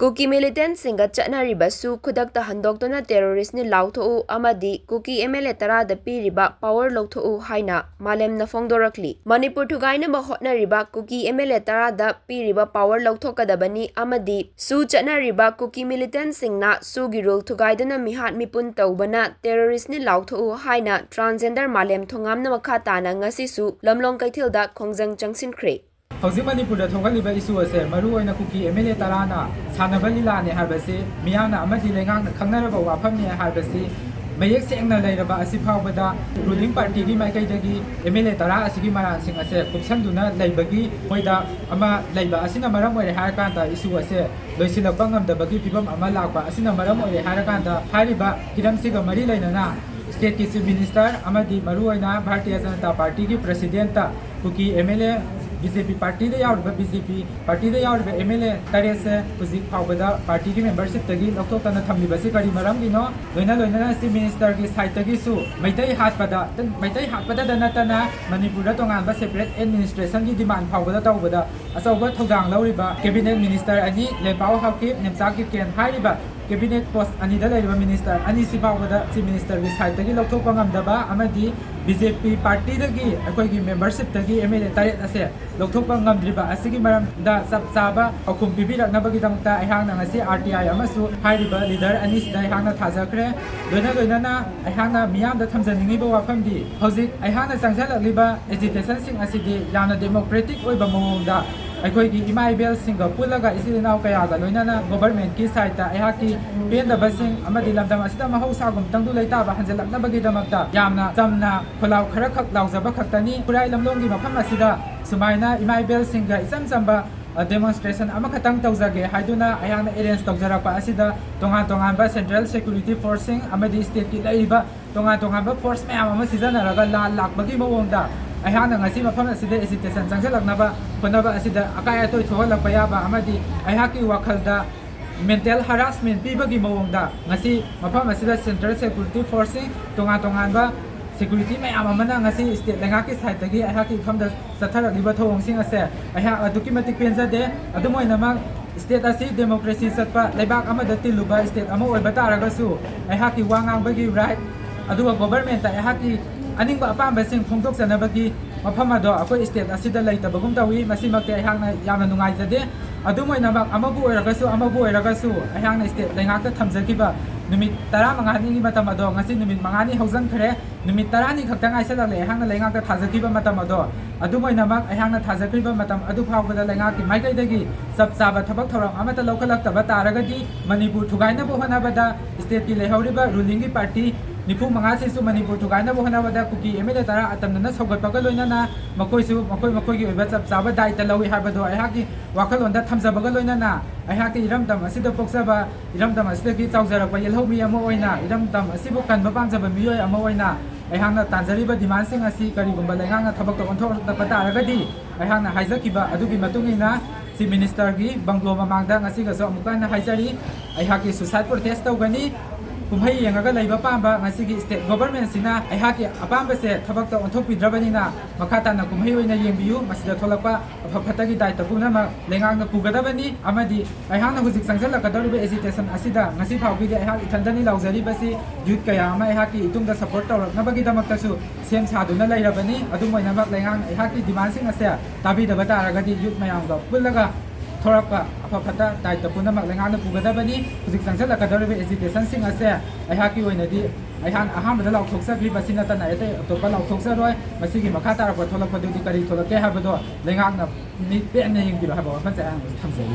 Kuki militant singa chana su khudak ta handok to na terrorist ni Louthok amadi Kuki Mla tara da Piriba power Louthok haina Malem na fongdorakli Manipur thugaina ba hotnariba Kuki Mla tara da Piriba power Louthok kadabani amadi su chana Kuki militant singna su gi rule thugaidana mihat mipun taubana terrorist ni Louthok haina transgender Malem thongam na makha na ngasi su lamlong kaithilda khongjang changsin khre Housing Manipur Tonga issue as a Maru and a Kuki Mla Tarana, Sanavalila Harbasi, Miana Amadi Lengang, Kangaraba Wapamia Harbasi, Mayek Sangna Lairaba Asipawada, ruling party Makagi, Mla Tara Asigimara sing as a Kupsanduna, Laibagi, Poida, Ama Laiba, Asina Maram or Harakanta issue as a Loisila Bangam, the Bagi Pibam Amalapa, Asina Maram or Harakanta, Piriba, Kiram Siga Marilena, State Chief Minister, Amadi Maruana, Party Azanta Party, Presidenta, Kuki Mla. BJP party the yaud BJP party the yaud MLA tarese kuzik phawbada party ki membership tagi Louthok na thamli basi kari maram gino loina si minister ki side tagi su maitai hatpada danatana Manipur da tongan ba separate administration ki demand phawbada tawbada asawba thodang lauriba cabinet minister ani lepau hakip nemsak ki ken hairiba cabinet post ani da laiba minister ani si phawbada si minister ki side tagi Louthok ngamdaba amadi BJP party dagi akoi ki membership tagi MLA taret ase Louthok ngamdriba asigi maram da sabsaba akum bibirak nabagi damta aihang na ngasi RTI amasu hairiba leader anis da aihang na thajakre loina na aihang na miyam da thamjaningi ba wafamdi hojik aihang na changjalakliba agitation sing asidi yana democratic oiba mawongda aikoi ki imaibel singa pulaga isidinaw kaya ga loina na government ki side ta aihaki penda basing amadi lamdam asida mahausa gum tangdu leita ba hanjalaknabagi damakta yamna jamna kholaw khara khak laujaba khaktani purai lamlonggi mafam asida sumaina imaibel singa isam samba demonstration amakhatang tawjage haiduna ayana arrange tawjarapa asida tongan ba central security forcing amadi state ki laiba tongan ba force mayam ama sijanaraga la lakbagi mawongda ayana ngasi mafam asida hesitation changjalaknaba khonaba asida akaya toy thohalakpa yaba amadi ayhaki wakhalda mental harassment pibagi mawongda ngasi mafam asida central security forcing tongan ba security mayam amana ngasi state lengaki side tagi ayhaki khamda satharaliba thawngsing ase ayha aduki matik penjade adumoina ma state asi democracy satpa leibak amada tiluba state amo oiba taragasu ayhaki wangang bagi right aduga government ta ayhaki aningba apamba sing phongdok janabagi mafam ado akoi state asida leitabagum tawi masimakte ayhangna yamna nungaijade adumoina mak amabu oiragasu ayhangna state lengakta thamjakiba numit 15 ni matam ado ngasi numit 5 ni haujan khare numit 10 ni khaktang aisalakle ayhangna lengakta thajakiba matam ado adumoina mak ayhangna thajakriba matam adu phawbada lengaki maikaidagi sabsaba thabak thorang amata lokhalaktaba taragadi Manipur thugaina bo hanabada state ki lehauriba ruling ki party nipu mangasi su Manipur thugaina bo hanabada Kuki Mla tara atamna saugatpaga loinana makoi ki oiba sabsaba daita lawi habado ayhaki wakhalonda thamjabaga loinana ayhaki iramdam asida poksaba iramdam asida ki chawjarakpa yelhomi ama oina iramdam asibu kanba pamjaba miyoi ama oina ayhangna tanjariba demand sing asi karigumba lenganga thabak to onthorta taragadi ayhangna haijakiba adugi matungina si minister gi banglo mamangda ngasi ga so amukana haijari ayhaki suicide protest tawgani kumhai yangaga laiba pamba ngasi gi state government sina ayhaki apamba se thabak to onthokpidrabanina makhata na kumhai oina yembiu masida tholakpa aphatagi daita puna ma lengang pugadabani amadi ayhangna hujik sangjala kadariba agitation asida ngasi phawgi de ayhaki thandani laujari basi youth kaya ama ayhaki itungda support tawraknabagi damaktasu sem saduna lairabani adumoina mak lengang ayhaki demand sing ase tabi da bataragadi youth mayamga pullaga thorakpa aphaphata daita puna mak lengana pugadabani hujik sangjala kadariba agitation sing ase ayhaki oinadi ayhan ahambada Louthokjagri basina tana ete topa Louthokjaroi masigi makha tarapwa tholakpa dudi kari tholake habado lengakna mi pe na yingbiro haba pancha ang thamjari